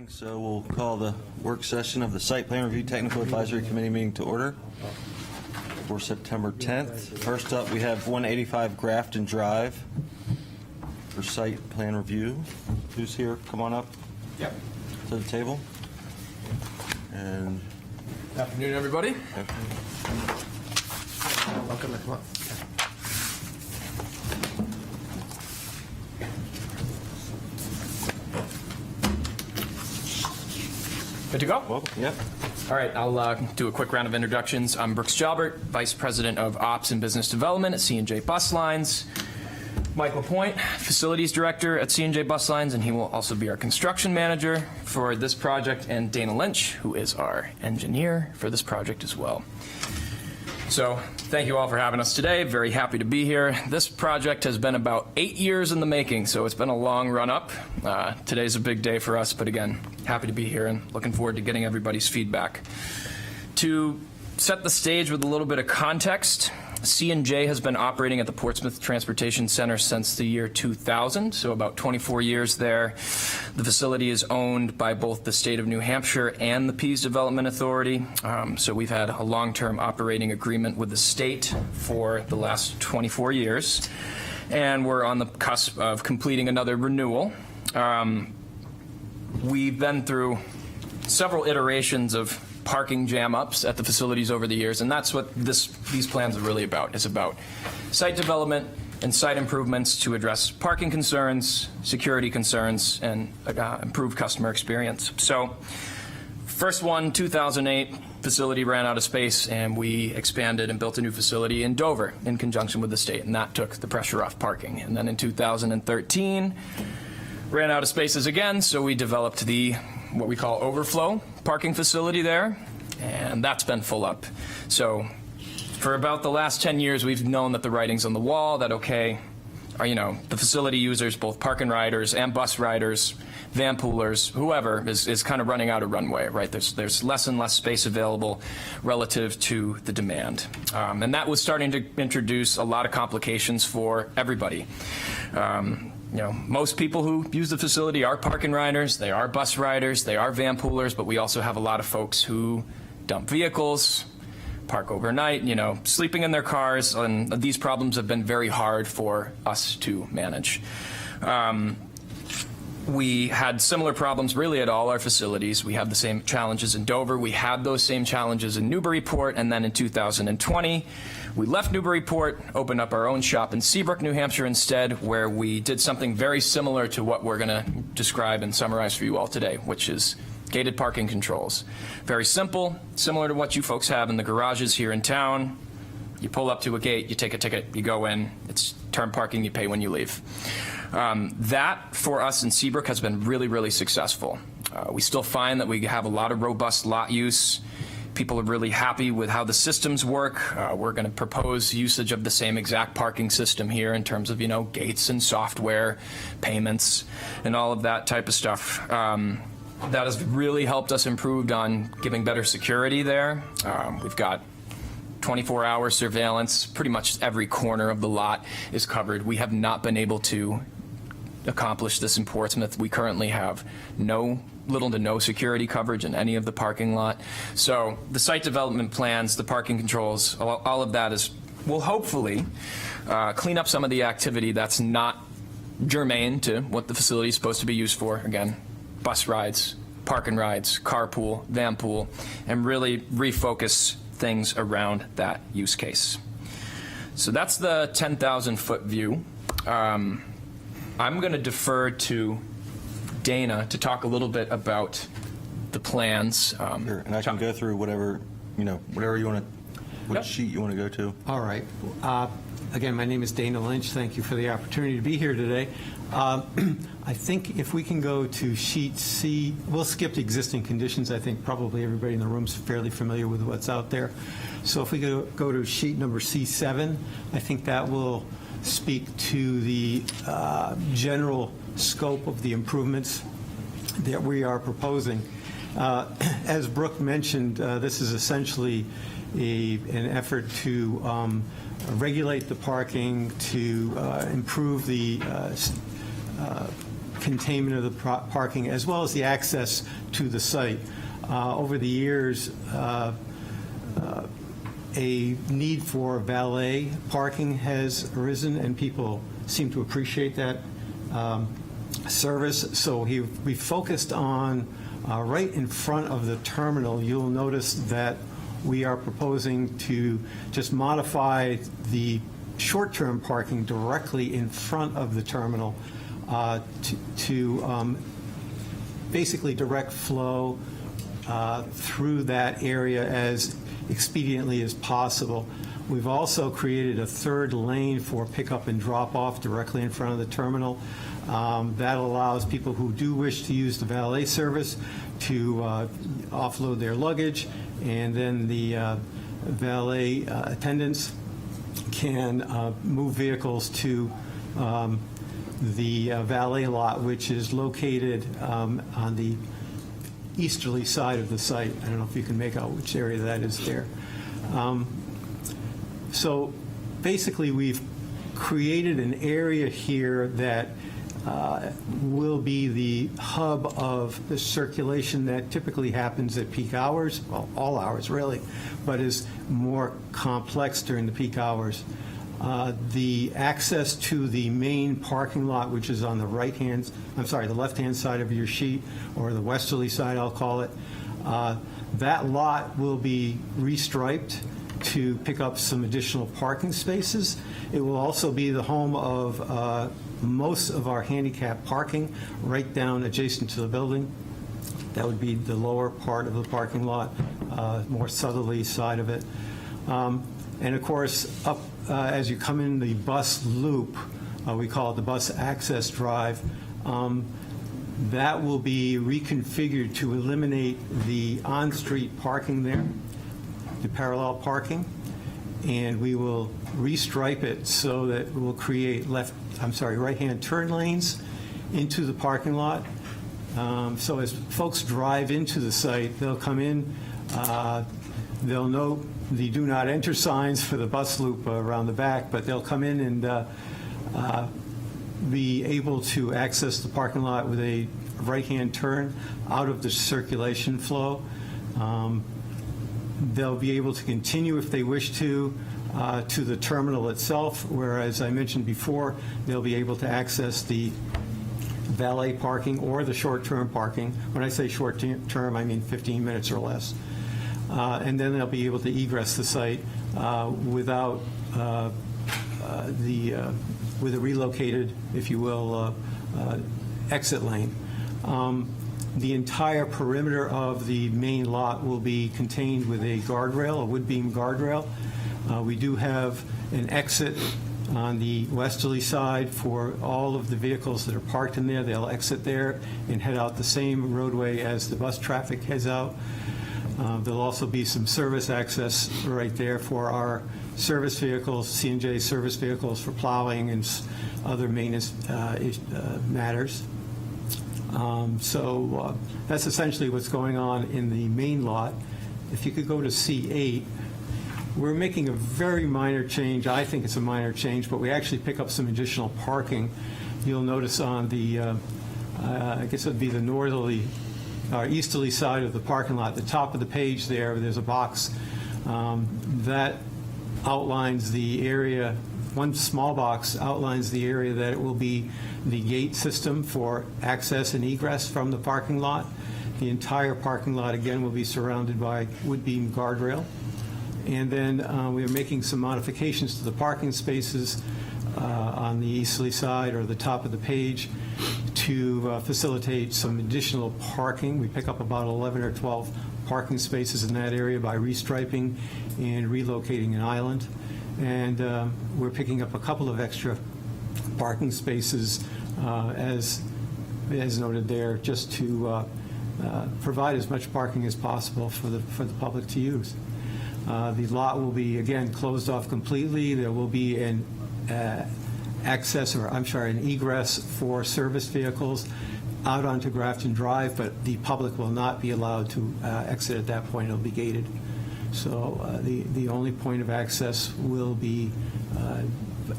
So we'll call the work session of the Site Plan Review Technical Advisory Committee meeting to order for September 10th. First up, we have 185 Grafton Drive for site plan review. Who's here? Come on up. Yep. To the table. And Good afternoon, everybody. Welcome to come up. Good to go? welcome. Yep. All right, I'll do a quick round of introductions. I'm Brooks Jalbert, Vice President of Ops and Business Development at C&J Bus Lines. Mike LaPointe, Facilities Director at C&J Bus Lines, and he will also be our construction manager for this project, and Dana Lynch, who is our engineer for this project as well. So thank you all for having us today. Very happy to be here. This project has been about 8 years in the making, so it's been a long run up. Today's a big day for us, but again, happy to be here and looking forward to getting everybody's feedback. To set the stage with a little bit of context, C&J has been operating at the Portsmouth Transportation Center since the year 2000, so about 24 years there. The facility is owned by both the state of New Hampshire and the Pease Development Authority, so we've had a long-term operating agreement with the state for the last 24 years, and we're on the cusp of completing another renewal. We've been through several iterations of parking jam-ups at the facilities over the years, and that's what these plans are really about. It's about site development and site improvements to address parking concerns, security concerns, and improve customer experience. So, first one, 2008, facility ran out of space, and we expanded and built a new facility in Dover in conjunction with the state, and that took the pressure off parking. And then in 2013, ran out of spaces again, so we developed what we call overflow parking facility there, and that's been full up. So for about the last 10 years, we've known that the writing's on the wall, that the facility users, both park and riders and bus riders, van poolers, whoever, is kind of running out of runway, right? There's less and less space available relative to the demand. And that was starting to introduce a lot of complications for everybody. Most people who use the facility are park and riders, they are bus riders, they are van poolers, but we also have a lot of folks who dump vehicles, park overnight, sleeping in their cars, and these problems have been very hard for us to manage. We had similar problems really at all our facilities. We have the same challenges in Dover. We had those same challenges in Newburyport, and then in 2020, we left Newburyport, opened up our own shop in Seabrook, New Hampshire instead, where we did something very similar to what we're going to describe and summarize for you all today, which is gated parking controls. Very simple, similar to what you folks have in the garages here in town. You pull up to a gate, you take a ticket, you go in. It's term parking, you pay when you leave. That, for us in Seabrook, has been really, really successful. We still find that we have a lot of robust lot use. People are really happy with how the systems work. We're going to propose usage of the same exact parking system here in terms of, gates and software, payments, and all of that type of stuff. That has really helped us improve on giving better security there. We've got 24-hour surveillance. Pretty much every corner of the lot is covered. We have not been able to accomplish this in Portsmouth. We currently have little to no security coverage in any of the parking lot. So the site development plans, the parking controls, all of that will hopefully clean up some of the activity that's not germane to what the facility is supposed to be used for. Again, bus rides, park and rides, carpool, van pool, and really refocus things around that use case. So that's the 10,000-foot view. I'm going to defer to Dana to talk a little bit about the plans. Sure. And I can go through whatever you want to, sheet you want to go to. All right. Again, my name is Dana Lynch. Thank you for the opportunity to be here today. I think if we can go to sheet C, we'll skip the existing conditions. I think probably everybody in the room is fairly familiar with what's out there. So if we go to sheet number C7, I think that will speak to the general scope of the improvements that we are proposing. As Brooke mentioned, this is essentially an effort to regulate the parking, to improve the containment of the parking, as well as the access to the site. Over the years, a need for valet parking has arisen, and people seem to appreciate that service. So we focused on right in front of the terminal. You'll notice that we are proposing to just modify the short-term parking directly in front of the terminal to basically direct flow through that area as expediently as possible. We've also created a third lane for pickup and drop-off directly in front of the terminal. That allows people who do wish to use the valet service to offload their luggage, and then the valet attendants can move vehicles to the valet lot, which is located on the easterly side of the site. I don't know if you can make out which area that is there. So basically, we've created an area here that will be the hub of the circulation that typically happens at peak hours, well, all hours really, but is more complex during the peak hours. The access to the main parking lot, which is on the the left-hand side of your sheet, or the westerly side, I'll call it, that lot will be restriped to pick up some additional parking spaces. It will also be the home of most of our handicap parking right down adjacent to the building. That would be the lower part of the parking lot, more southerly side of it. And of course, up as you come in the bus loop, we call it the bus access drive, that will be reconfigured to eliminate the on-street parking there, the parallel parking, and we will restripe it so that it will create right-hand turn lanes into the parking lot. So as folks drive into the site, they'll come in, they'll note the do not enter signs for the bus loop around the back, but they'll come in and be able to access the parking lot with a right-hand turn out of the circulation flow. They'll be able to continue if they wish to the terminal itself, where, as I mentioned before, they'll be able to access the valet parking or the short-term parking. When I say short-term, I mean 15 minutes or less. And then they'll be able to egress the site without with a relocated, if you will, exit lane. The entire perimeter of the main lot will be contained with a guardrail, a wood beam guardrail. We do have an exit on the westerly side for all of the vehicles that are parked in there. They'll exit there and head out the same roadway as the bus traffic heads out. There'll also be some service access right there for our service vehicles, C&J service vehicles for plowing and other maintenance matters. So that's essentially what's going on in the main lot. If you could go to C8, we're making a very minor change. I think it's a minor change, but we actually pick up some additional parking. You'll notice on the, I guess it would be the northerly, easterly side of the parking lot, the top of the page there's a box that outlines the area. One small box outlines the area that it will be the gate system for access and egress from the parking lot. The entire parking lot, again, will be surrounded by wood beam guardrail. And then we are making some modifications to the parking spaces on the easterly side or the top of the page to facilitate some additional parking. We pick up about 11 or 12 parking spaces in that area by restriping and relocating an island. And we're picking up a couple of extra parking spaces as noted there, just to provide as much parking as possible for the public to use. The lot will be, again, closed off completely. There will be an egress for service vehicles out onto Grafton Drive, but the public will not be allowed to exit at that point. It'll be gated. So the only point of access will be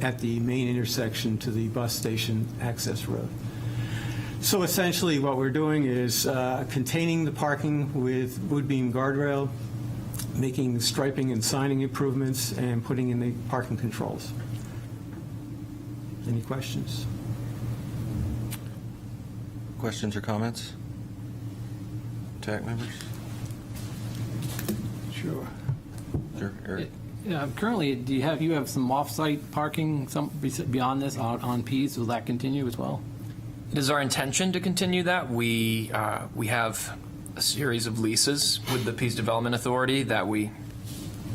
at the main intersection to the bus station access road. So essentially, what we're doing is containing the parking with wood beam guardrail, making striping and signing improvements, and putting in the parking controls. Any questions? Questions or comments? TAC members? Sure. Sure, Eric? Currently, do you have some off-site parking beyond this on Pease? Will that continue as well? It is our intention to continue that. We have a series of leases with the Peace Development Authority that we,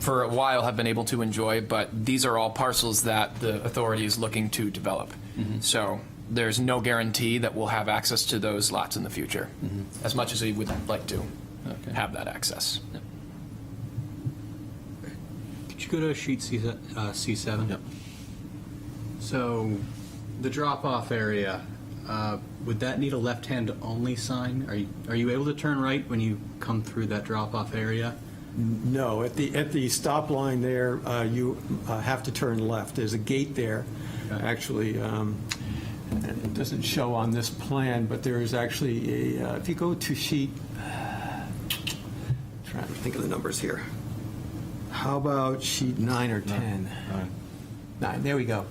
for a while, have been able to enjoy, but these are all parcels that the authority is looking to develop. So there's no guarantee that we'll have access to those lots in the future, as much as we would like to have that access. Could you go to sheet C7? Yep. So the drop-off area, would that need a left-hand only sign? Are you able to turn right when you come through that drop-off area? No, at the stop line there, you have to turn left. There's a gate there, Okay. actually. It doesn't show on this plan, but there is actually a, if you go to sheet, trying to think of the numbers here. How about sheet 9 or 10? 9, there we go.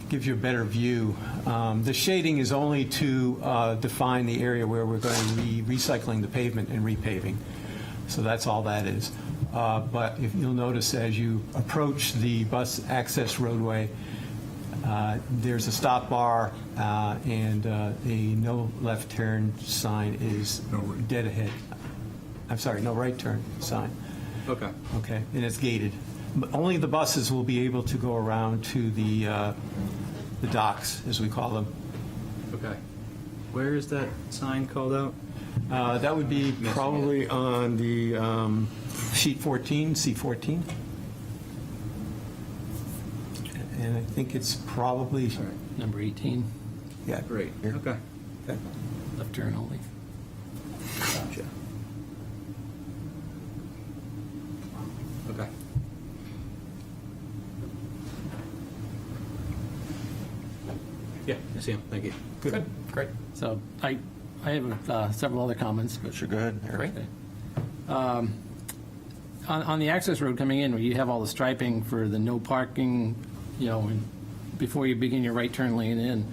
Gives you a better view. The shading is only to define the area where we're going to be recycling the pavement and repaving. So that's all that is. But if you'll notice, as you approach the bus access roadway, there's a stop bar and a no left turn sign is dead ahead. I'm sorry, no right turn sign. Okay. Okay, and it's gated. But only the buses will be able to go around to the docks, as we call them. Okay. Where is that sign called out? That would be probably on the sheet 14, C14. And I think it's probably, Number 18, yeah. Great. here. Okay. Okay. left turn only. Gotcha. Okay. Yeah, I see him. Thank you. Good, great. So I have several other comments, but Sure, go ahead, Eric. Great. on the access road coming in, where you have all the striping for the no parking, and before you begin your right turn lane in,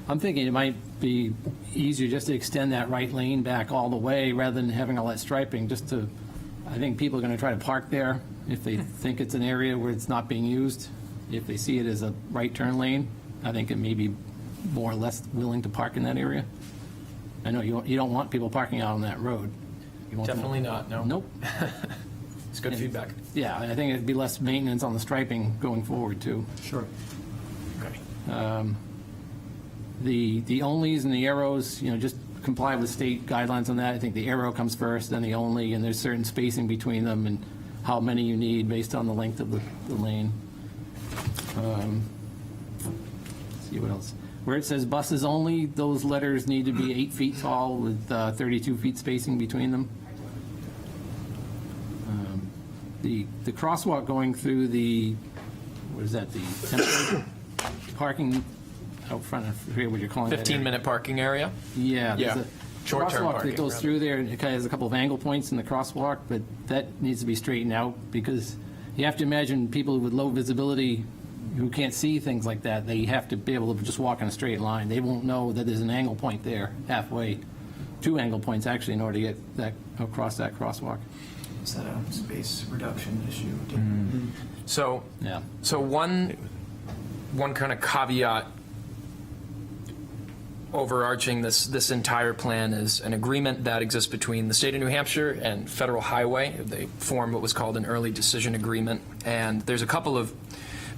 I'm thinking it might be easier just to extend that right lane back all the way rather than having all that striping, I think people are going to try to park there if they think it's an area where it's not being used. If they see it as a right turn lane, I think it may be more or less willing to park in that area. I know you don't want people parking out on that road. You want them- Definitely not, no. Nope. It's good feedback. Yeah, I think it'd be less maintenance on the striping going forward, too. Sure. Okay. The onlys and the arrows, just comply with state guidelines on that. I think the arrow comes first, then the only, and there's certain spacing between them and how many you need based on the length of the lane. Let's see what else. Where it says buses only, those letters need to be 8 feet tall with 32 feet spacing between them. The crosswalk going through the, what is that, the temporary parking out front, I forget what you're calling that. 15-minute parking area? Yeah. there's Yeah. a Short-term crosswalk parking, that goes rather. through there, and it kind of has a couple of angle points in the crosswalk, but that needs to be straightened out, because you have to imagine people with low visibility who can't see things like that, they have to be able to just walk in a straight line. They won't know that there's an angle point there halfway, 2 angle points actually, in order to get that across that crosswalk. Is that a space reduction issue? So, Yeah. so one kind of caveat overarching this entire plan is an agreement that exists between the state of New Hampshire and Federal Highway. They formed what was called an early decision agreement, and there's a couple of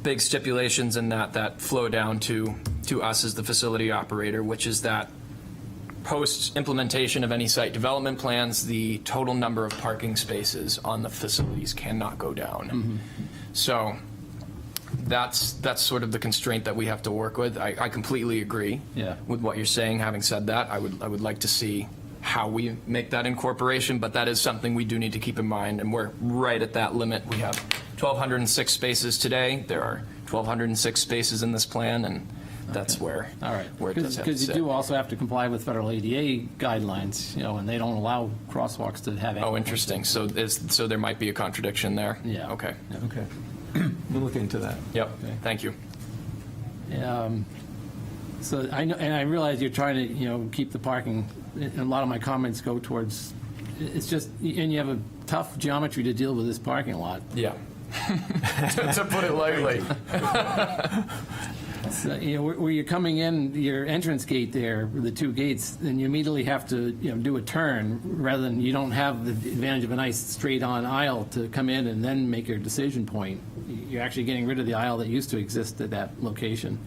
big stipulations in that flow down to us as the facility operator, which is that post-implementation of any site development plans, the total number of parking spaces on the facilities cannot go down. So that's sort of the constraint that we have to work with. I completely agree Yeah. with what you're saying. Having said that, I would like to see how we make that incorporation, but that is something we do need to keep in mind, and we're right at that limit. We have 1,206 spaces today. There are 1,206 spaces in this plan, and that's where, All right. where it does have to Because you sit. do also have to comply with federal ADA guidelines, and they don't allow crosswalks to have. Oh, interesting. So there might be a contradiction there? Yeah. Okay. Okay. We'll look into that. Yep, Okay. thank you. So I know, and I realize you're trying to, keep the parking, and a lot of my comments go towards, it's just, and you have a tough geometry to deal with this parking lot. Yeah. To put it lightly. So, where you're coming in, your entrance gate there, the two gates, then you immediately have to, do a turn, rather than, you don't have the advantage of a nice straight-on aisle to come in and then make your decision point. You're actually getting rid of the aisle that used to exist at that location.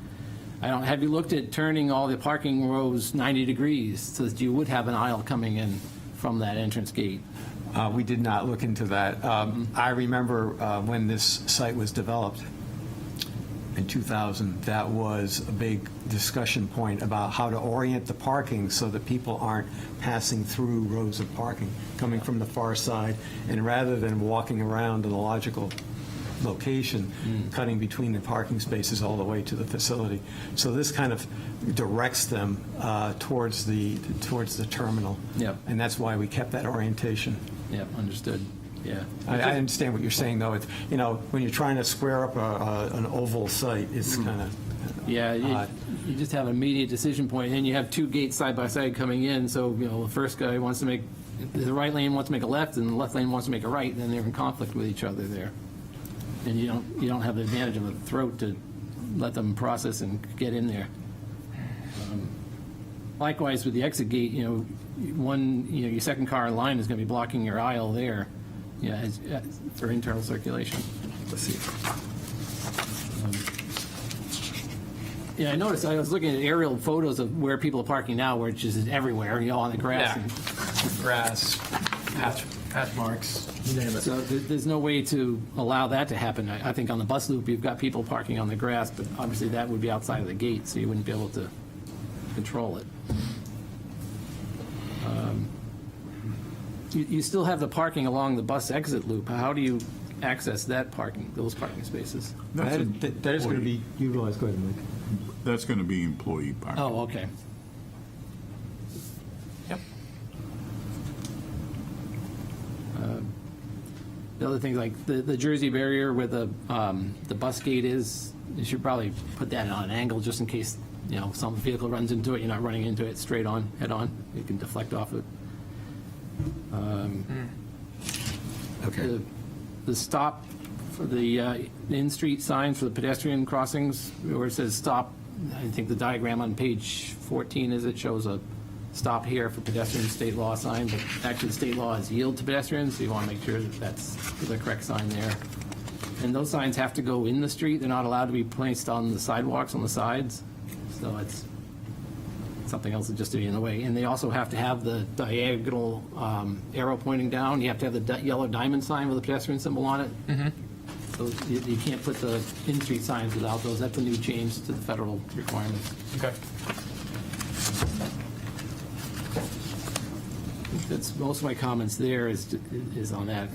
Have you looked at turning all the parking rows 90 degrees so that you would have an aisle coming in from that entrance gate? We did not look into that. I remember when this site was developed in 2000, that was a big discussion point about how to orient the parking so that people aren't passing through rows of parking, coming from the far side, and rather than walking around to the logical location, cutting between the parking spaces all the way to the facility. So this kind of directs them towards the terminal. Yep. And that's why we kept that orientation. Yep, understood, yeah. I understand what you're saying, though. It's, when you're trying to square up an oval site, it's kind of Yeah, odd. you just have an immediate decision point, and you have two gates side by side coming in, so, the first guy wants to make, the right lane wants to make a left, and the left lane wants to make a right, and then they're in conflict with each other there. And you don't have the advantage of a throat to let them process and get in there. Likewise, with the exit gate, your second car in line is going to be blocking your aisle there, for internal circulation. Let's see. I noticed, I was looking at aerial photos of where people are parking now, which is everywhere, on the grass. Yeah. and- Grass, patch marks, you name it. So there's no way to allow that to happen. I think on the bus loop, you've got people parking on the grass, but obviously that would be outside of the gate, so you wouldn't be able to control it. You still have the parking along the bus exit loop. How do you access those parking spaces? That is going to be utilized. Go ahead, Mike. That's going to be employee parking. Oh, okay. Yep. The other things like the Jersey barrier where the bus gate is, you should probably put that on an angle just in case, some vehicle runs into it, you're not running into it straight on, head on. You can deflect off it. Okay. The stop for the in-street signs for the pedestrian crossings, where it says stop, I think the diagram on page 14 shows a stop here for pedestrian state law sign, but actually the state law is yield to pedestrians, so you want to make sure that that's the correct sign there. And those signs have to go in the street, they're not allowed to be placed on the sidewalks on the sides, so it's something else that just to be in the way. And they also have to have the diagonal arrow pointing down. You have to have the yellow diamond sign with a pedestrian symbol on it. Mm-hmm. So you can't put the in-street signs without those. That's a new change to the federal requirements. Okay. That's most of my comments there is on that.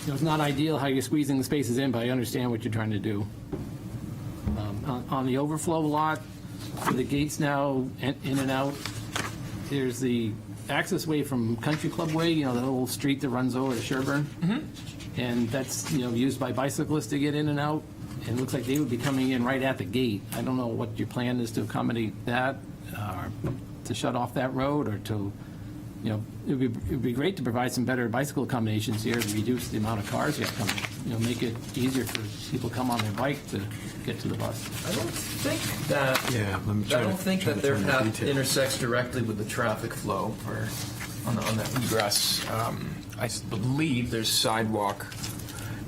It's not ideal how you're squeezing the spaces in, but I understand what you're trying to do. On the overflow lot, for the gates now in and out, there's the access way from Country Club Way, the little street that runs over to Sherburne. Mm-hmm. And that's, used by bicyclists to get in and out. And it looks like they would be coming in right at the gate. I don't know what your plan is to accommodate that, or to shut off that road, or to, it'd be great to provide some better bicycle accommodations here to reduce the amount of cars you have coming. Make it easier for people to come on their bike to get to the bus. I don't think that. Yeah, let me I try don't to- think try that to their turn the path detail. intersects directly with the traffic flow on that egress. I believe there's sidewalk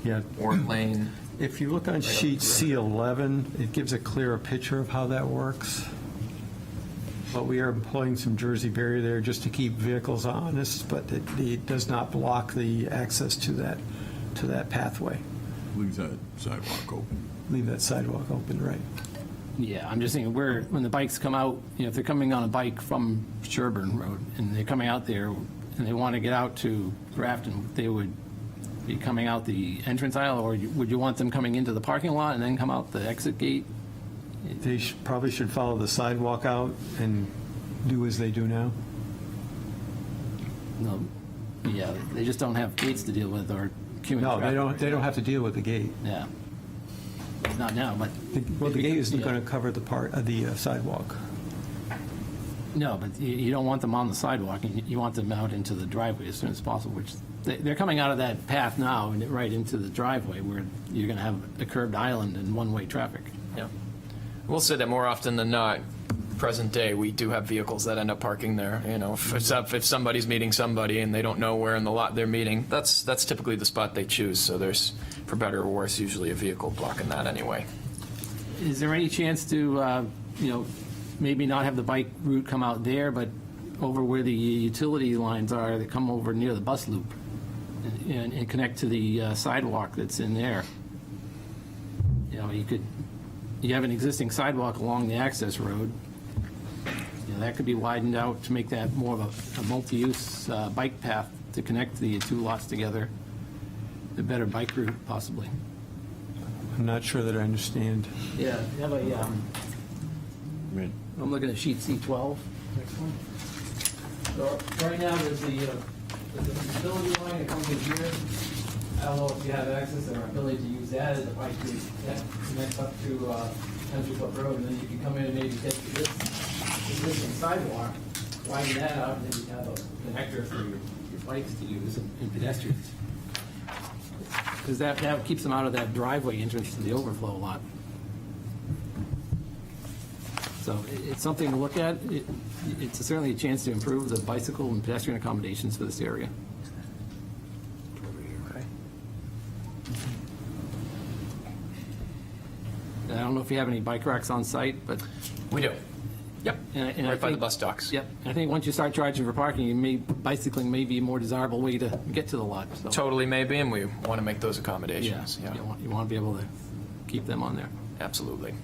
Yeah. or lane. If you look on sheet C11, it gives a clearer picture of how that works. But we are employing some Jersey barrier there just to keep vehicles honest, but it does not block the access to that pathway. Leaves that sidewalk open. Leave that sidewalk open, right? Yeah, I'm just thinking when the bikes come out, if they're coming on a bike from Sherburne Road and they're coming out there and they want to get out to Grafton, they would be coming out the entrance aisle, or would you want them coming into the parking lot and then come out the exit gate? They probably should follow the sidewalk out and do as they do now. No, yeah, they just don't have gates to deal with or queuing No, traffic. they don't have to deal with the gate. Yeah. Not now, but. Well, the gate isn't Yeah. going to cover the sidewalk. No, but you don't want them on the sidewalk, you want them out into the driveway as soon as possible, which, they're coming out of that path now and right into the driveway where you're going to have a curbed island and one-way traffic. Yeah. We'll say that more often than not, present day, we do have vehicles that end up parking there. You know, if somebody's meeting somebody and they don't know where in the lot they're meeting, that's typically the spot they choose. So there's, for better or worse, usually a vehicle blocking that anyway. Is there any chance to, maybe not have the bike route come out there, but over where the utility lines are, that come over near the bus loop and connect to the sidewalk that's in there? You have an existing sidewalk along the access road. That could be widened out to make that more of a multi-use bike path to connect the two lots together. A better bike route, possibly. I'm not sure that I understand. Yeah, you have a, I'm looking at sheet C12. Next one. So right now, there's the utility line that comes in here. I don't know if you have access or ability to use that as a bike route that connects up to Country Club Road, and then you can come in and maybe get to this existing sidewalk, widen that out, and then you have a connector for your bikes to use and pedestrians. Because that keeps them out of that driveway entrance to the overflow lot. So it's something to look at. It's certainly a chance to improve the bicycle and pedestrian accommodations for this area. And I don't know if you have any bike racks on site, but. We do. Yep. And I Right by the think- bus docks. Yep. I think once you start charging for parking, bicycling may be a more desirable way to get to the lot. So, Totally maybe, and we want to make those accommodations. Yeah, you want to be able to keep them on there. Absolutely.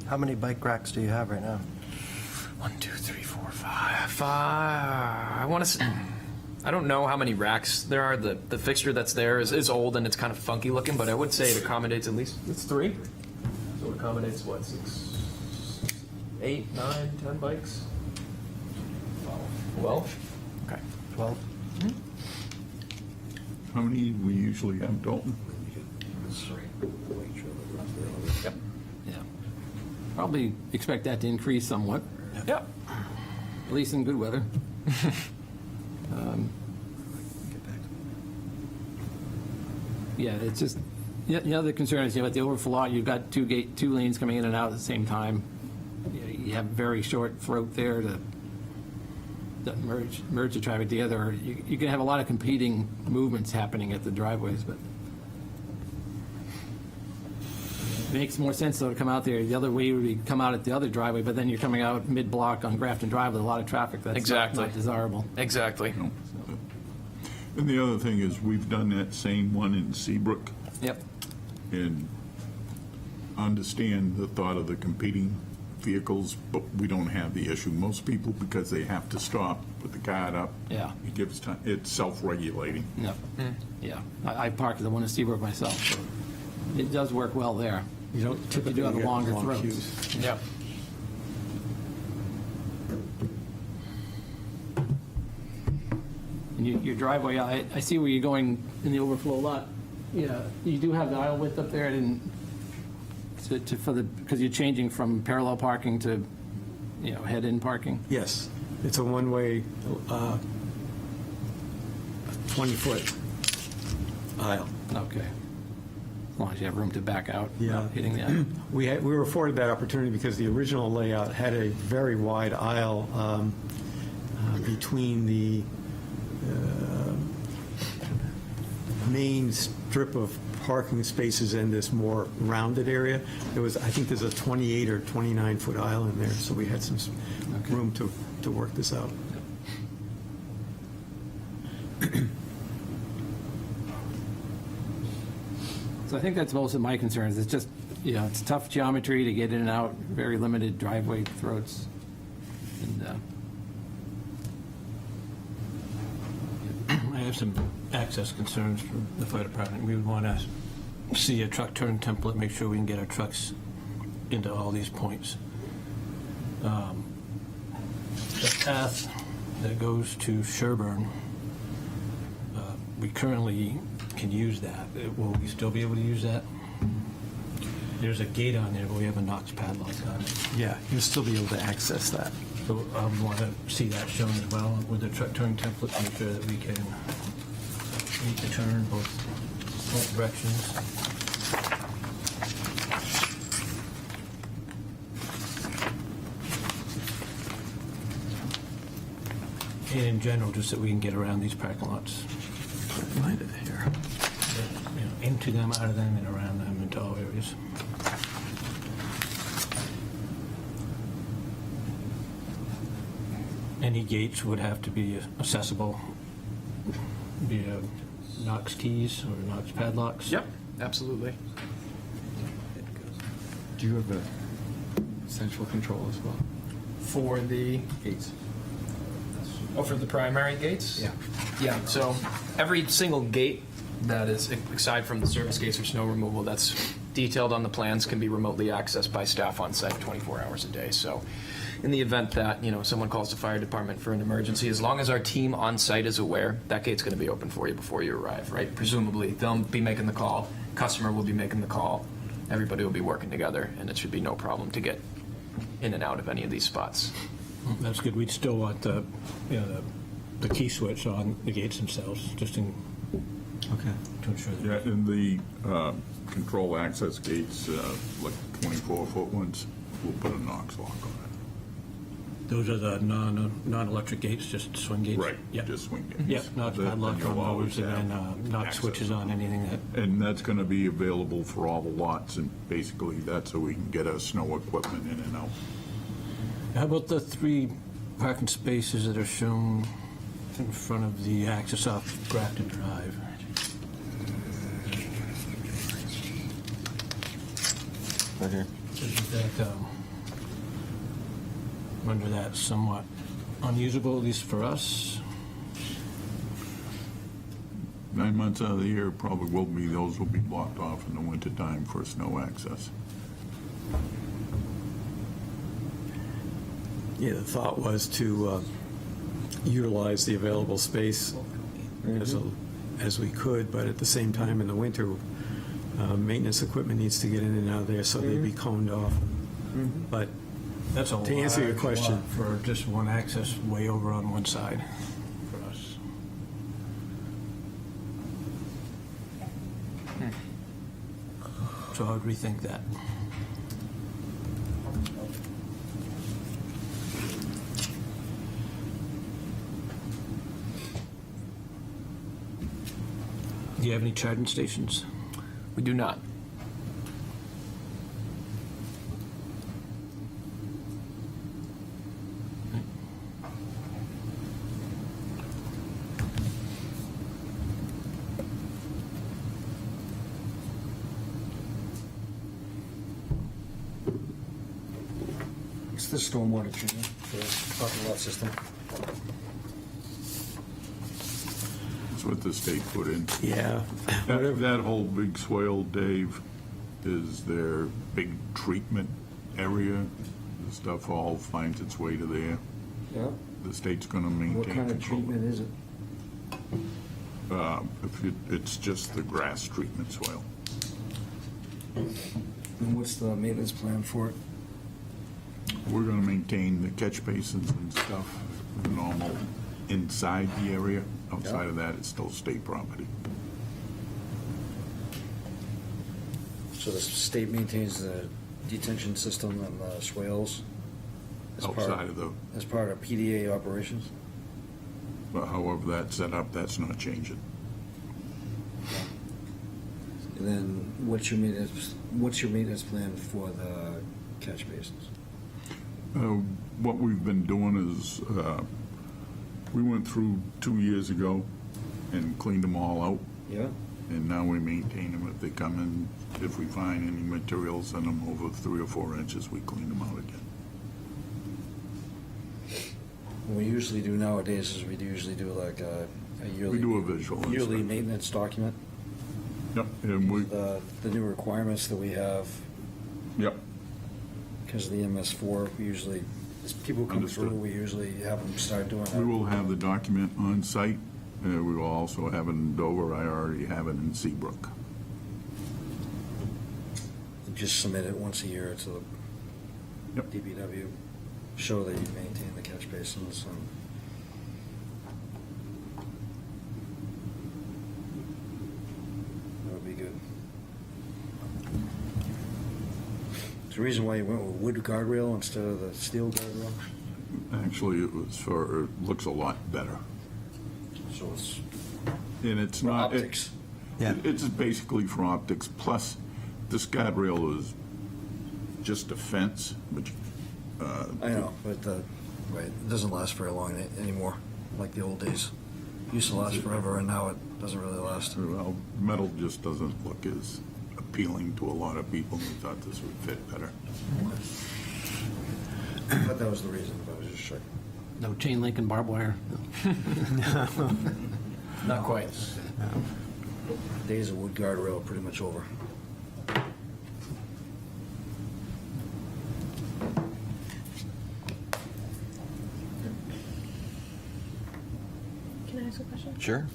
How many bike racks do you have right now? 1, 2, 3, 4, 5. I want to say, I don't know how many racks there are. The fixture that's there is old and it's kind of funky looking, but I would say it accommodates at least, it's 3. So it accommodates what, 6, 8, 9, 10 bikes? 12? Okay. 12? How many we usually have, Dalton? Yep. Yeah. Probably expect that to increase somewhat, Yep. at least in good weather. Yeah, it's just, the other concern is, at the overflow lot, you've got two lanes coming in and out at the same time. You have very short throat there to merge the traffic together. You can have a lot of competing movements happening at the driveways, but it makes more sense, though, to come out there. The other way would be come out at the other driveway, but then you're coming out mid-block on Grafton Drive with a lot of traffic. That's Exactly. not desirable. Exactly. And the other thing is, we've done that same one in Seabrook, Yep. and understand the thought of the competing vehicles, but we don't have the issue. Most people, because they have to stop, put the guard up. Yeah. It gives time, it's self-regulating. No. Yeah. I parked at the one in Seabrook myself, so it does work well there. You don't You typically do have the get longer long throats. queues. Yep. And your driveway, I see where you're going in the overflow lot. Yeah, you do have the aisle width up there, because you're changing from parallel parking to, head-in parking? Yes, it's a one-way, 20-foot aisle. Okay. As long as you have room to back out Yeah. without hitting that. We were afforded that opportunity because the original layout had a very wide aisle between the main strip of parking spaces and this more rounded area. I think there's a 28 or 29-foot aisle in there, so we had some room to work this out. So I think that's most of my concerns. It's just, it's tough geometry to get in and out, very limited driveway throats. And I have some access concerns from the fire department. We would want to see a truck turn template, make sure we can get our trucks into all these points. The path that goes to Sherburne, we currently can use that. Will we still be able to use that? There's a gate on there, but we have a Knox padlock on it. Yeah, you'll still be able to access that. So I want to see that shown as well with the truck turn template to make sure that we can meet the turn both directions. And in general, just that we can get around these parking lots. Find it here. Into them, out of them, and around them, into all areas. Any gates would have to be accessible via Knox keys or Knox padlocks. Yep, absolutely. Do you have a central control as well? For the Gates. Oh, for the primary gates? Yeah. Yeah, so every single gate that is, aside from the service gates or snow removal, that's detailed on the plans, can be remotely accessed by staff on site 24 hours a day. So in the event that, someone calls the fire department for an emergency, as long as our team on site is aware, that gate's going to be open for you before you arrive, right? Presumably, they'll be making the call, customer will be making the call, everybody will be working together, and it should be no problem to get in and out of any of these spots. That's good. We'd still want the key switch on the gates themselves, just Okay. to ensure that. Yeah, and the control access gates, like 24-foot ones, we'll put a Knox lock on Those are the non-electric gates, just swing gates? it. Yeah. Just swing gates. Yeah, Knox Then padlock you'll on always those, and have then Knox access. switches on anything that, And that's going to be available for all the lots, and basically that's so we can get our snow equipment in and out. how about the 3 parking spaces that are shown in front of the access off Grafton Drive? Right here. Is that, render that somewhat unusable, at least for us? 9 months out of the year, probably will be, those will be blocked off in the wintertime for snow access. Yeah, the thought was to utilize the available space as we could, but at the same time, in the winter, maintenance equipment needs to get in and out of there, so they'd be coned off. But That's a To answer your large question- lot for just one access way over on one side for us. So I would rethink that. Do you have any charging stations? We do not. It's the stormwater treatment for the parking lot system. That's what the state put in. yeah, That whole big swale, Dave, is their big treatment area. The stuff all finds its way to there. Yeah. The state's going to maintain What kind of control. treatment is it? It's just the grass treatment swale. And what's the maintenance plan for it? We're going to maintain the catch basins and stuff normal inside the area. Outside of that, it's still state property. So the state maintains the detention system and the swales? as part- Outside of the, As part of PDA operations? but however that's set up, that's not changing. And then what's your maintenance plan for the catch basins? What we've been doing is, we went through 2 years ago and cleaned them all out, Yeah? and now we maintain them. If they come in, if we find any materials in them over 3 or 4 inches, we clean them out again. What we usually do nowadays is we usually do like a yearly. We do a visual Yearly inspection. maintenance document, Yep, and we, the new requirements that we have. yep, because of the MS4, we usually, as people come Understood. through, we usually have them start doing that. We will have the document on site. We will also have it in Dover. I already have it in Seabrook. Just submit it once a year to the Yep. DPW, show that you maintain the catch basins and that would be good. There's a reason why you went with wood guardrail instead of the steel guardrail? Actually, it was it looks a lot better. So it's And it's for not. optics. Yeah. It's basically for optics, plus this guardrail is just a fence, which, I know, but right, it doesn't last very long anymore, like the old days. Used to last forever, and now it doesn't really last. well, metal just doesn't look as appealing to a lot of people. We thought this would fit better. But that was the reason, but I was just checking. No chain link and barbed wire. Not quite. Days of wood guardrail are pretty much over. Can I ask a question? Sure.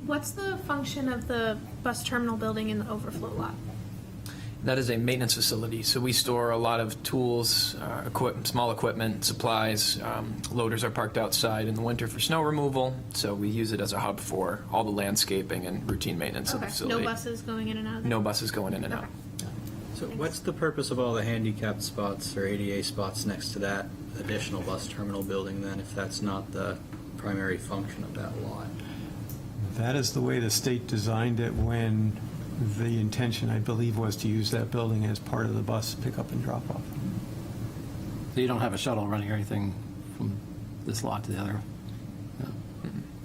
What's the function of the bus terminal building in the overflow lot? That is a maintenance facility, so we store a lot of tools, small equipment, supplies. Loaders are parked outside in the winter for snow removal, so we use it as a hub for all the landscaping and routine maintenance of the Okay, facility. no buses going in and out of there? No buses going in and out. Okay. So what's the purpose of all the handicapped spots or ADA spots next to that additional bus terminal building then, if that's not the primary function of that lot? That is the way the state designed it when the intention, I believe, was to use that building as part of the bus pickup and drop-off. So you don't have a shuttle running or anything from this lot to the other?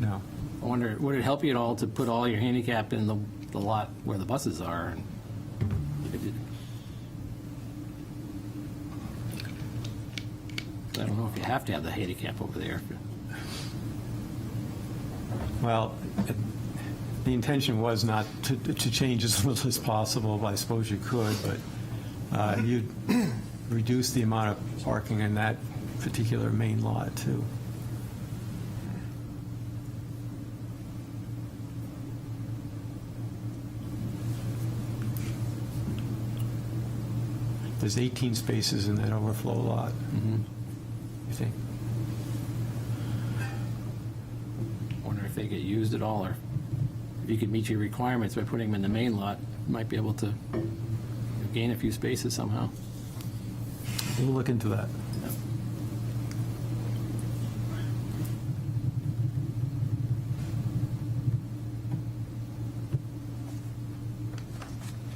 No. I wonder, would it help you at all to put all your handicap in the lot where the buses are? I don't know if you have to have the handicap over there. Well, the intention was not to change as little as possible, but I suppose you could, but you'd reduce the amount of parking in that particular main lot, too. There's 18 spaces in that overflow lot, I think. Wonder if they get used at all, or if you could meet your requirements by putting them in the main lot, you might be able to gain a few spaces somehow. We'll look into that.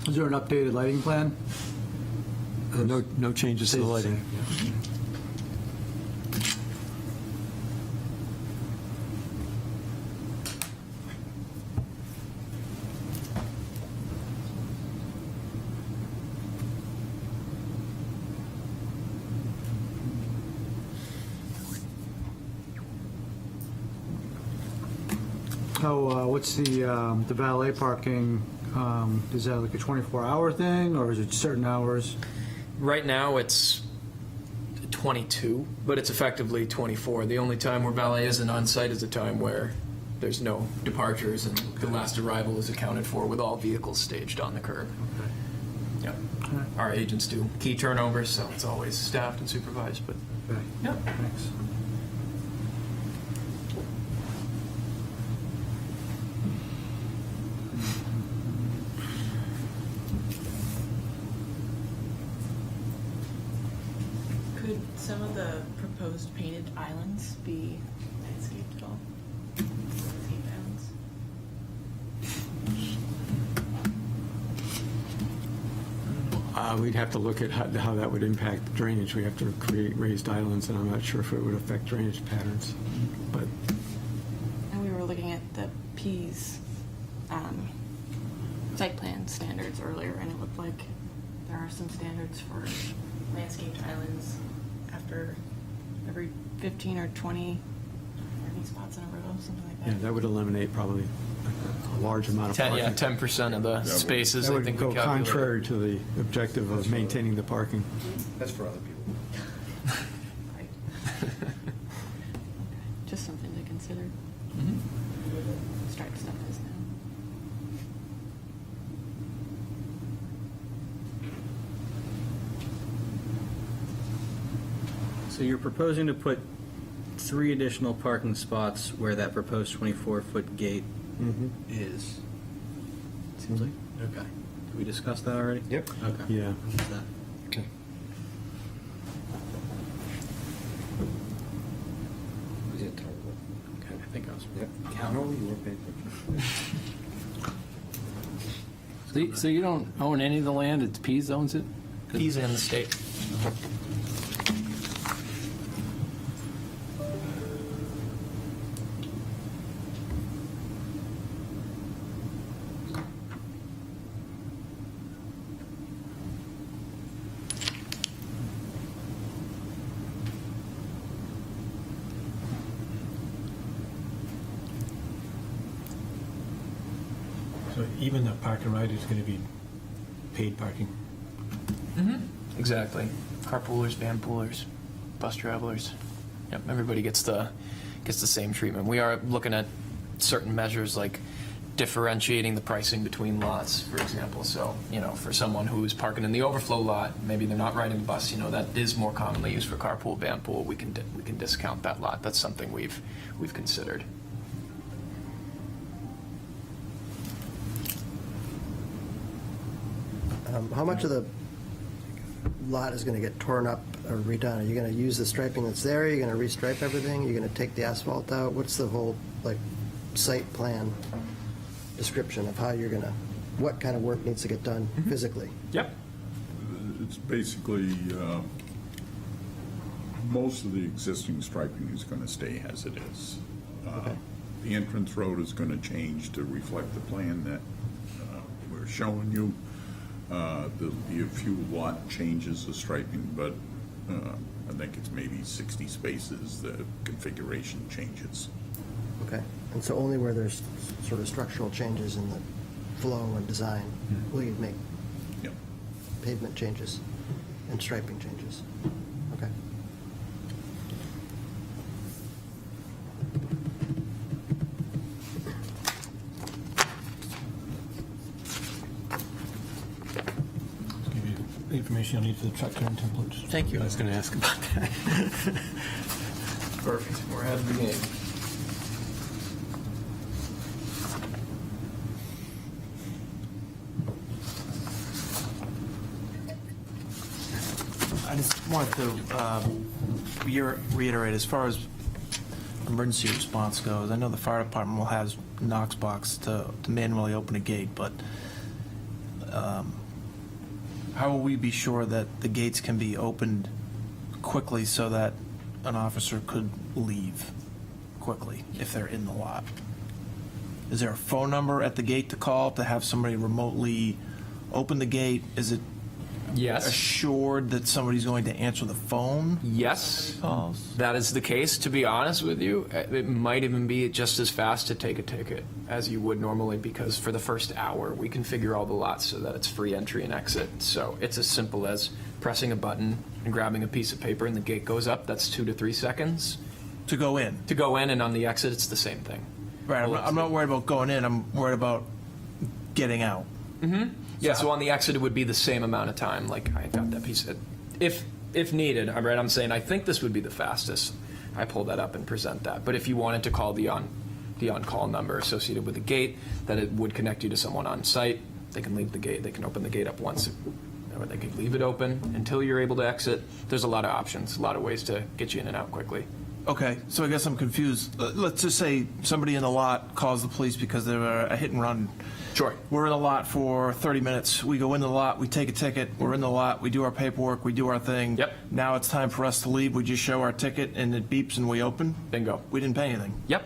Is there an updated lighting plan? No changes to the lighting. What's the valet parking? Is that like a 24-hour thing, or is it certain hours? Right now, it's 22, but it's effectively 24. The only time where valet isn't on site is the time where there's no departures and the last arrival is accounted for with all vehicles staged on the curb. Yep. Our agents do key turnovers, so it's always staffed and supervised, but Okay, yep. thanks. Could some of the proposed painted islands be landscaped at all? Landscaped islands? We'd have to look at how that would impact drainage. We have to create raised islands, and I'm not sure if it would affect drainage patterns. But And we were looking at the P's site plan standards earlier, and it looked like there are some standards for landscaped islands after every 15 or 20 parking spots in a row, something like yeah, that. that would eliminate probably a large amount of parking. 10% of the spaces, That I would think we go calculated. contrary to the objective of maintaining the parking. That's for other people. Right. Just something to consider. Striped stuff is now. So you're proposing to put 3 additional parking spots where that proposed 24-foot gate is? Seems like, okay. Did we discuss that already? Yep. Okay. Yeah. What's that? Okay. Okay, I think I was. So you don't own any of the land, it's Pease owns it? He's in the state. So even the park and ride is going to be paid parking? Exactly. Carpoolers, van poolers, bus travelers. Yep, everybody gets the same treatment. We are looking at certain measures like differentiating the pricing between lots, for example. So, for someone who's parking in the overflow lot, maybe they're not riding the bus, that is more commonly used for carpool, van pool. We can discount that lot. That's something we've considered. How much of the lot is going to get torn up or redone? Are you going to use the striping that's there? Are you going to restripe everything? Are you going to take the asphalt out? What's the whole, site plan description of how you're going to, what kind of work needs to get done physically? Yep. It's basically, most of the existing striping is going to stay as it is. Okay. The entrance road is going to change to reflect the plan that we're showing you. There'll be a few lot changes of striping, but I think it's maybe 60 spaces, the configuration changes. Okay. And so only where there's sort of structural changes in the flow and design will you make Yep. pavement changes and striping changes? Okay. Let's give you the information you'll need for the truck turn templates. Thank you. I was going to ask about that. Perfect. We're ahead of the game. I just wanted to reiterate, as far as emergency response goes, I know the fire department will have Knox box to manually open a gate, but how will we be sure that the gates can be opened quickly so that an officer could leave quickly if they're in the lot? Is there a phone number at the gate to call to have somebody remotely open the gate? Is it Yes. assured that somebody's going to answer the phone? Yes, Calls? that is the case. To be honest with you, it might even be just as fast to take a ticket as you would normally, because for the first hour, we configure all the lots so that it's free entry and exit. So it's as simple as pressing a button and grabbing a piece of paper and the gate goes up. That's 2 to 3 seconds. To go in? To go in, and on the exit, it's the same thing. Right, I'm not worried about going in, I'm worried about getting out. Yeah, so on the exit, it would be the same amount of time. Like, I got that piece. If needed, I'm saying I think this would be the fastest. I pull that up and present that. But if you wanted to call the on-call number associated with the gate, that it would connect you to someone on site, they can leave the gate. They can open the gate up once, or they could leave it open until you're able to exit. There's a lot of options, a lot of ways to get you in and out quickly. Okay, so I guess I'm confused. Let's just say somebody in the lot calls the police because they're a hit and run. Sure. We're in the lot for 30 minutes. We go in the lot, we take a ticket, we're in the lot, we do our paperwork, we do our thing. Yep. Now it's time for us to leave. We just show our ticket and it beeps and we open. Bingo. We didn't pay anything. Yep.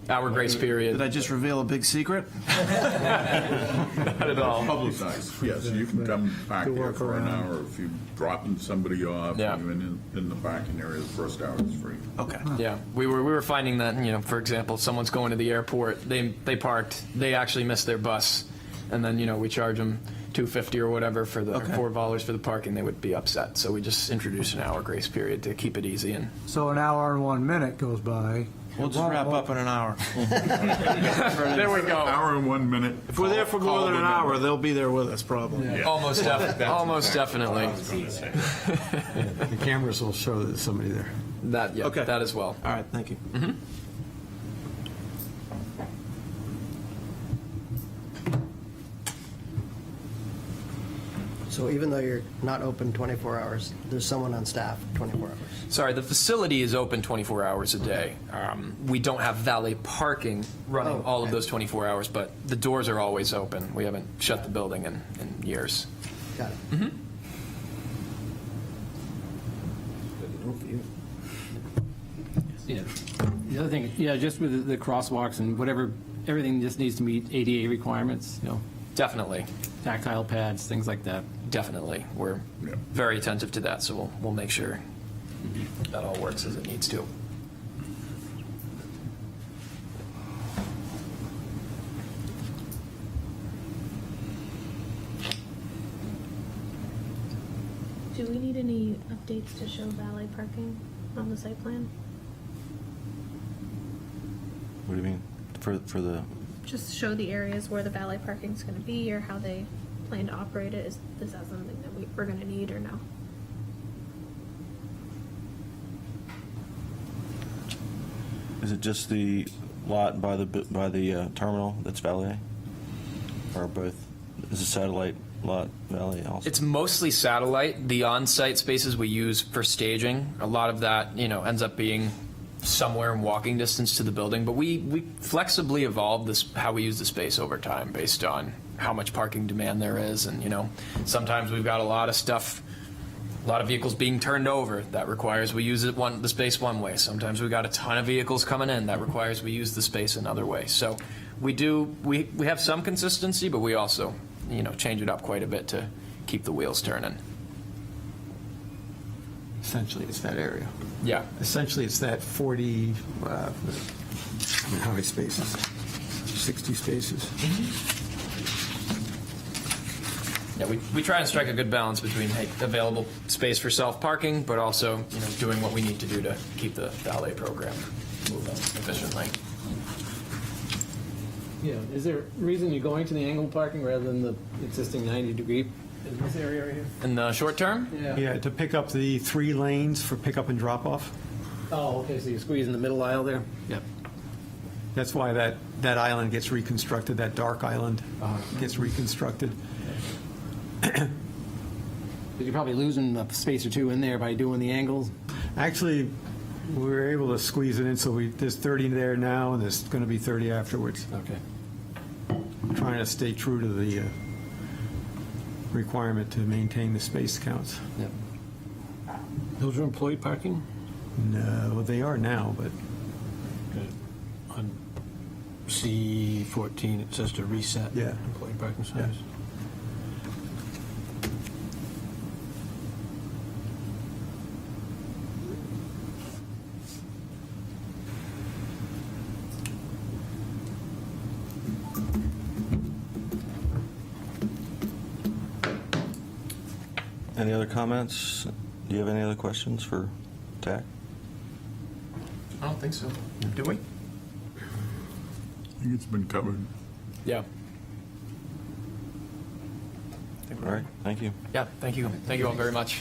Hour grace period. Did I just reveal a big secret? Not at all. Publicized, yes, you can come back there for an hour if you're dropping somebody off, Yeah. even in the parking area, the first hour is free. Okay. Yeah, we were finding that, for example, someone's going to the airport, they parked, they actually missed their bus, and then, we charge them $2.50 or whatever for the Okay. $4 for the parking, they would be upset. So we just introduced an hour grace period to keep it easy. And So an hour and 1 minute goes by. We'll just wrap up in an hour. there we go. Hour and 1 minute. If we're there for more than an hour, they'll be there with us probably. Almost definitely. The cameras will show that there's somebody there. That, yeah, Okay. that as well. All right, thank you. So even though you're not open 24 hours, there's someone on staff 24 hours. Sorry, the facility is open 24 hours a day. We don't have valet parking running all of those 24 hours, but the doors are always open. We haven't shut the building in years. Got it. Yeah. The other thing, yeah, just with the crosswalks and whatever, everything just needs to meet ADA requirements, you know, Definitely, tactile pads, things like that. definitely. We're Yeah. very attentive to that, so we'll make sure that all works as it needs to. Do we need any updates to show valet parking on the site plan? What do you mean? For the, Just show the areas where the valet parking's gonna be, or how they plan to operate it. Is that something that we're gonna need, or no? is it just the lot by the terminal that's valet? Or both? Is the satellite lot valet also? It's mostly satellite. The on-site spaces we use for staging, a lot of that, ends up being somewhere in walking distance to the building. But we flexibly evolve this how we use the space over time based on how much parking demand there is. And, sometimes we've got a lot of stuff, a lot of vehicles being turned over. That requires we use the space one way. Sometimes we've got a ton of vehicles coming in. That requires we use the space another way. So we have some consistency, but we also, change it up quite a bit to keep the wheels turning. Essentially, it's that area. Yeah. Essentially, it's that 40, how many spaces? 60 spaces. Yeah, we try and strike a good balance between available space for self-parking, but also, doing what we need to do to keep the valet program moving efficiently. Yeah, is there a reason you're going to the angled parking rather than the existing 90-degree in this area right here? In the short term? Yeah, to pick up the 3 lanes for pickup and drop-off. Oh, okay, so you squeeze in the middle aisle there? Yep. That's why that island gets reconstructed, that dark island gets reconstructed. But you're probably losing a space or two in there by doing the angles? Actually, we were able to squeeze it in, so there's 30 there now, and there's going to be 30 afterwards. Okay. Trying to stay true to the requirement to maintain the space counts. Yep. Those are employee parking? No, they are now, but On C14, it says to reset Yeah. employee parking signs. Any other comments? Do you have any other questions for TAC? I don't think so. Do we? I think it's been covered. Yeah. All right, thank you. Yeah, thank you. Thank you all very much.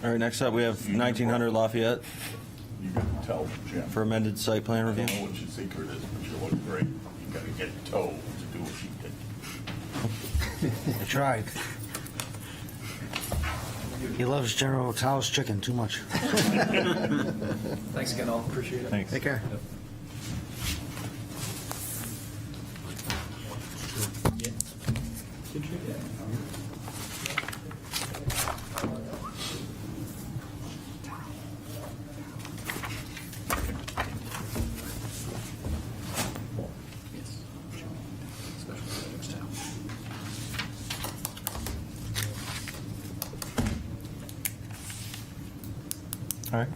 All right, next up, we have 1900 Lafayette You can tell, Jim. for amended site plan I don't review. know what your secret is, but you look great. You gotta get Toe to do what she did. I tried. He loves General Tso's chicken too much. Thanks again, all. Appreciate it. Thanks. Take care. All right.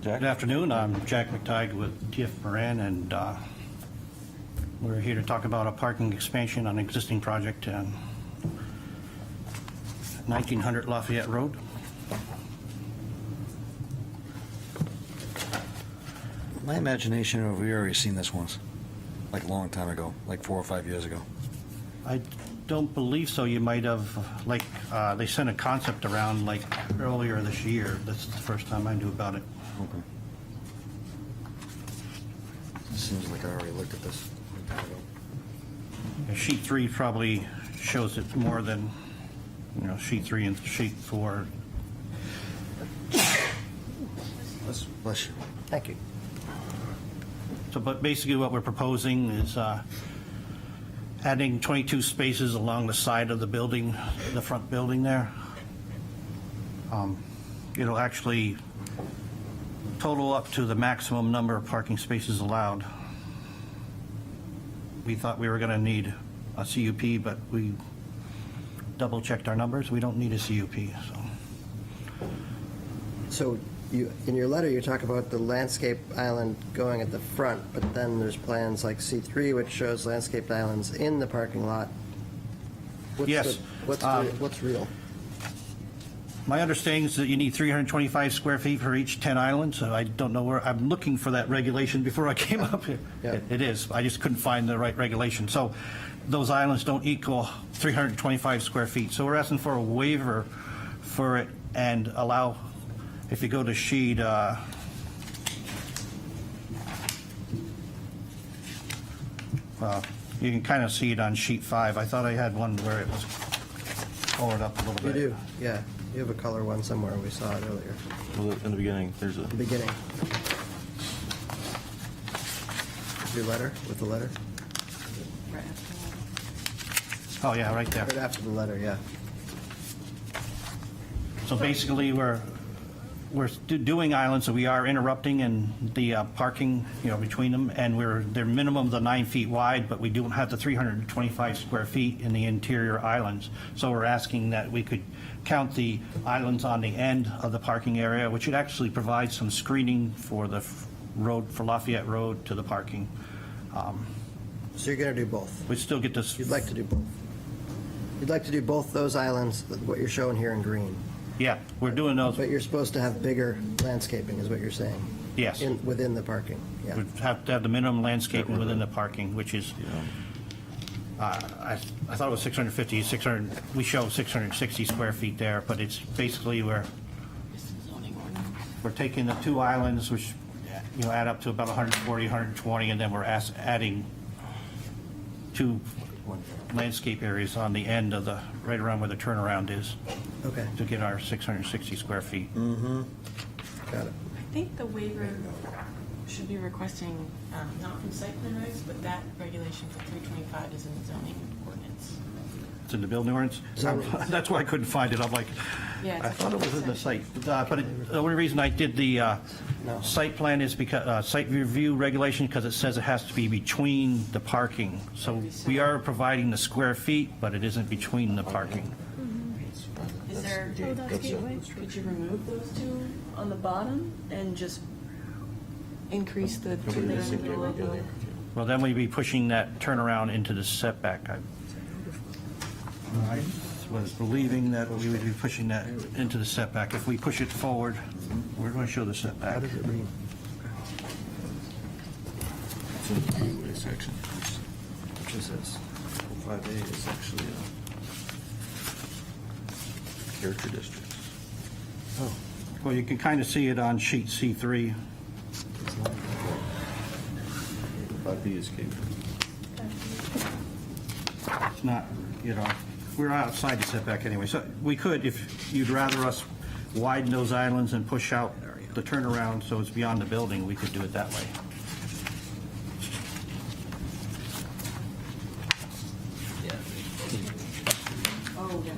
Jack? Good afternoon. I'm Jack McTighe with TF Moran, and we're here to talk about a parking expansion on an existing project on 1900 Lafayette Road. My imagination, we've already seen this once, like a long time ago, like 4 or 5 years ago. I don't believe so. You might have, like, they sent a concept around like earlier this year. That's the first time I knew about it. Okay. Seems like I already looked at this a time ago. Sheet 3 probably shows it more than, sheet 3 and sheet 4. Bless you. Thank you. So, but basically what we're proposing is adding 22 spaces along the side of the building, the front building there. It'll actually total up to the maximum number of parking spaces allowed. We thought we were going to need a CUP, but we double-checked our numbers. We don't need a CUP, so. So you, in your letter, you talk about the landscape island going at the front, but then there's plans like C3, which shows landscaped islands in the parking lot. What's Yes. what's real? My understanding is that you need 325 square feet for each 10 islands, so I don't know where, I'm looking for that regulation before I came up here. Yeah. It is, I just couldn't find the right regulation. So those islands don't equal 325 square feet. So we're asking for a waiver for it and allow, if you go to sheet, you can kind of see it on sheet 5. I thought I had one where it was colored up a little You bit. do, yeah. You have a color one somewhere. We saw it earlier. Well, in the beginning, there's a. The beginning. Your letter, with the letter? Right after Oh, yeah, right there. Right after the letter, yeah. So basically, we're doing islands, so we are interrupting in the parking, between them, and they're minimum the 9 feet wide, but we don't have the 325 square feet in the interior islands. So we're asking that we could count the islands on the end of the parking area, which would actually provide some screening for the road, for Lafayette Road to the parking. So you're going to do both? We still get this. You'd like to do both? You'd like to do both those islands, what you're showing here in green? Yeah, we're doing those. But you're supposed to have bigger landscaping, is what you're saying? Yes. Within the parking, yeah. We'd have to have the minimum landscaping within the parking, which is, I thought it was 650, 600, we show 660 square feet there, but it's basically we're taking the 2 islands, which, add up to about 140, 120, and then we're adding 2 landscape areas on the end of right around where the turnaround is. Okay. To get our 660 square feet. Mm-hmm. Got it. I think the waiver should be requesting, not from site plan regs, but that regulation for 325 is in the zoning ordinance. It's in the building ordinance? That's why I couldn't find it. I'm like, Yeah, I thought it was in the site. But the only reason I did the site plan is because, site review regulation, because it says it has to be between the parking. So we are providing the square feet, but it isn't between the parking. Is there, Oh, that's gateway. could you remove those 2 on the bottom and just increase the 2 that are in the middle of the? Well, then we'd be pushing that turnaround into the setback. I was believing that we would be pushing that into the setback. If we push it forward, we're going to show the setback. How does it read? It's in the gateway section, which is this. 5A is actually a character district. Oh, well, you can kind of see it on sheet C3. 5B is gateway. It's not, we're outside the setback anyway. So we could, if you'd rather us widen those islands and push out the turnaround so it's beyond the building, we could do it that way. Oh, yeah.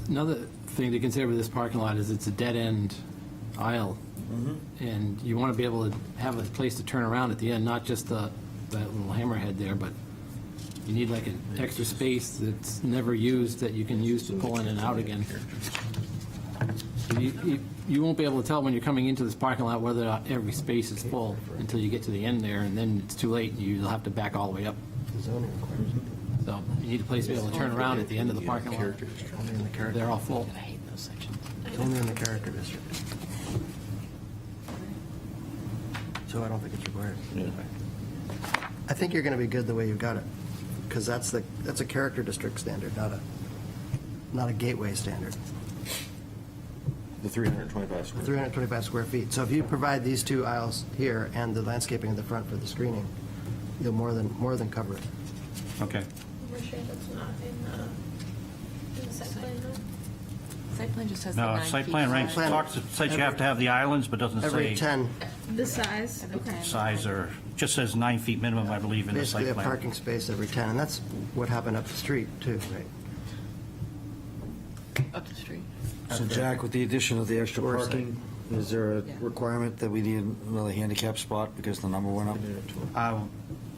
Another thing to consider with this parking lot is it's a dead-end aisle. And you want to be able to have a place to turn around at the end, not just that little hammerhead there, but You need like an extra space that's never used that you can use to pull in and out again. You won't be able to tell when you're coming into this parking lot whether or not every space is full until you get to the end there, and then it's too late. You'll have to back all the way up. The zoning requires it. So you need a place to be able to turn around at the end of the parking lot. Only in the character. They're all full. Only in the character district. So I don't think it's required. I think you're going to be good the way you've got it, because that's a character district standard, not a gateway standard. The 325 square. 325 square feet. So if you provide these two aisles here and the landscaping in the front for the screening, you'll more than cover it. Okay. We're sure that's not in the site plan, though. Site plan just has the No, 9 site feet plan ranks, wide. talks, says you have to have the islands, but doesn't Every say 10, The size, Every okay. 10. size, or just says 9 feet minimum, I believe, in the basically site a plan. parking space every 10, and that's what happened up the street, too, right? Up the street. So Jack, with the addition of the extra Or parking, is there a Yeah. requirement that we need another handicap spot because the number went up?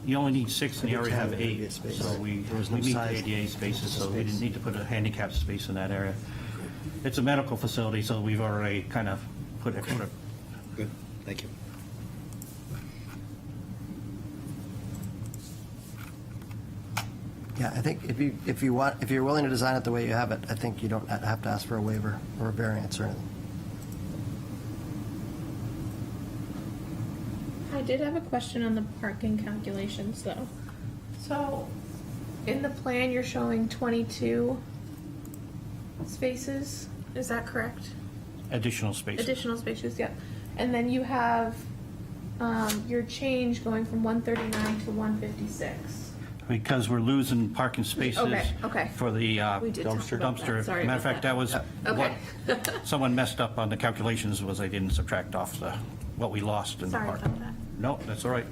You only need 6, and you already have Every 10 would be a 8, space. so we There was no meet the size. ADA spaces, so we didn't need to put a handicap space in that area. It's a medical facility, so we've already kind of put it. Good, thank you. Yeah, I think if you're willing to design it the way you have it, I think you don't have to ask for a waiver or a variance or anything. I did have a question on the parking calculations, though. So, in the plan, you're showing 22 spaces, is that correct? Additional spaces. Additional spaces, yeah. And then you have your change going from 139 to 156. Because we're losing parking spaces Okay. for the We did talk dumpster. about that. Sorry Matter of about fact, that. that was Okay. what someone messed up on the calculations, was they didn't subtract off what we lost in the Sorry parking. about that. No, that's all right.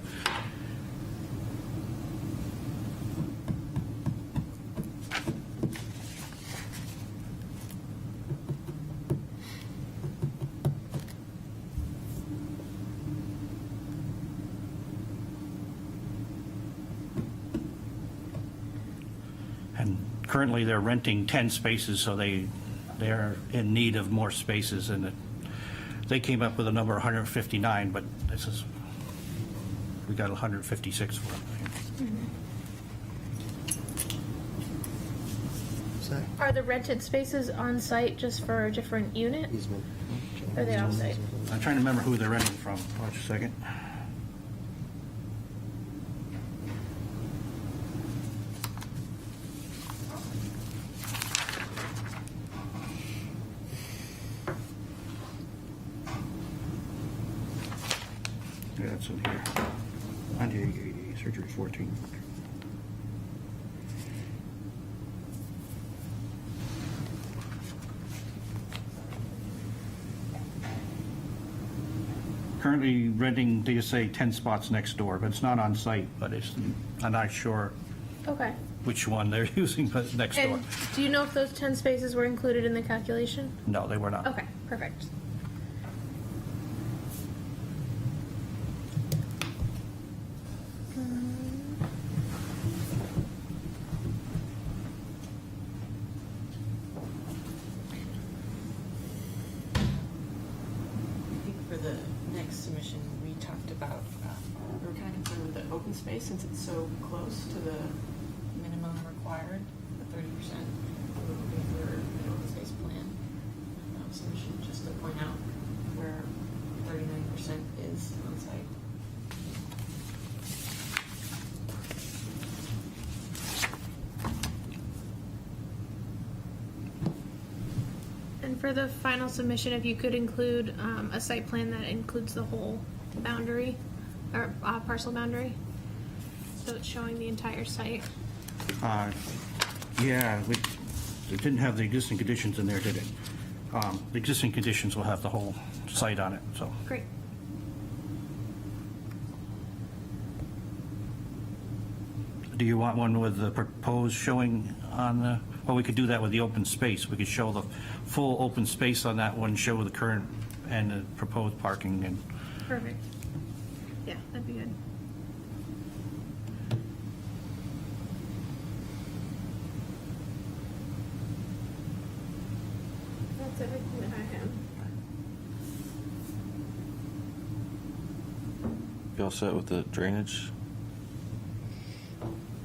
And currently, they're renting 10 spaces, so they're in need of more spaces, and they came up with a number 159, but this is, we got 156 for them. So, Are the rented spaces on site just for a different unit? easement. Or are they off site? I'm trying to remember who they're renting from. Watch a second. Yeah, it's in here. Anti-ADA, surgery 14. Currently renting, they just say 10 spots next door, but it's not on site, but I'm not sure Okay. which one they're using but next door. And do you know if those 10 spaces were included in the calculation? No, they were not. Okay, perfect. I think for the next submission, we talked about, we were kind of concerned with the open space since it's so close to the minimum required, the 30%. We're looking for an open space plan submission, just to point out where 39% is on site. And for the final submission, if you could include a site plan that includes the whole boundary, or parcel boundary, so it's showing the entire site. Yeah, it didn't have the existing conditions in there, did it? The existing conditions will have the whole site on it, so. Great. Do you want one with the proposed showing on the, well, we could do that with the open space. We could show the full open space on that one, show the current and the proposed parking, and Perfect. Yeah, that'd be good. That's everything that I have. You all set with the drainage?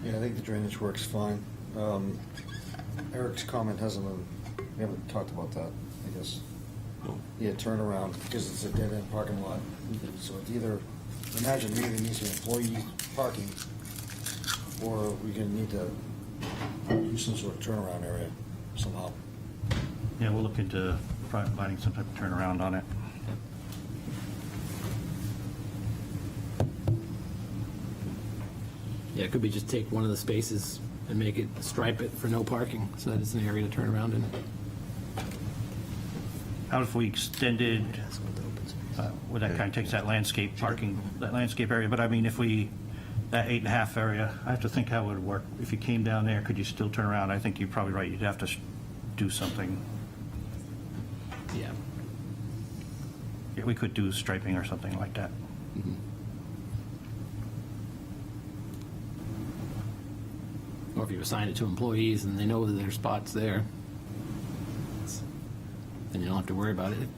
Yeah, I think the drainage works fine. Eric's comment hasn't been, we haven't talked about that, I guess. Yeah, turnaround, because it's a dead-end parking lot. So it's either, imagine we either need some employee parking, or we're gonna need to do some sort of turnaround area somehow. Yeah, we'll look into providing some type of turnaround on it. Yeah, it could be just take one of the spaces and make it, stripe it for no parking, so that it's an area to turn around in. How if we extended, well, that kind of takes that landscape parking, that landscape area, but I mean, if we, that 8.5 area, I have to think how it would work. If you came down there, could you still turn around? I think you're probably right, you'd have to do something. Yeah. Yeah, we could do striping or something like that. Or if you assign it to employees and they know that there's spots there, then you don't have to worry about it.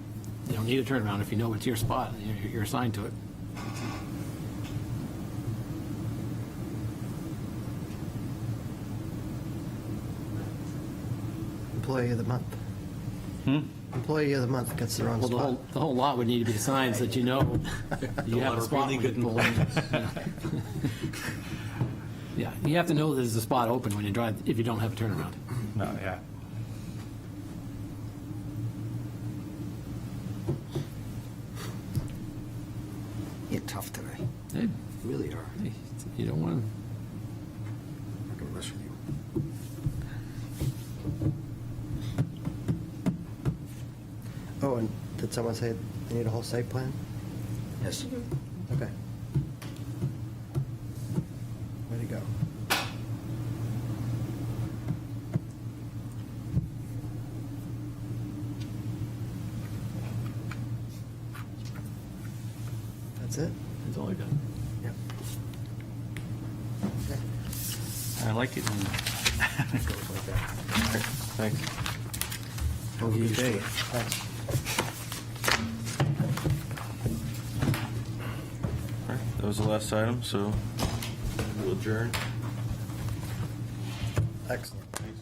You don't need a turnaround if you know it's your spot and you're assigned to it. Employee of the month. Employee of the month gets their own Well, spot. the whole lot would need to be assigned so that you know you have a spot. really when you good pull in. Yeah, you have to know there's a spot open when you drive, if you don't have a turnaround. No, yeah. You're tough today. Hey, You really are. hey, you don't want to. I'm not gonna mess with you. Oh, and did someone say they need a whole site plan? Yes. Okay. Way to go. That's it? That's all I got. Yep. Okay. I like it when it goes like that. Thanks. Okay. Thanks. All right, that was the last item, so we'll adjourn. Excellent. Thanks.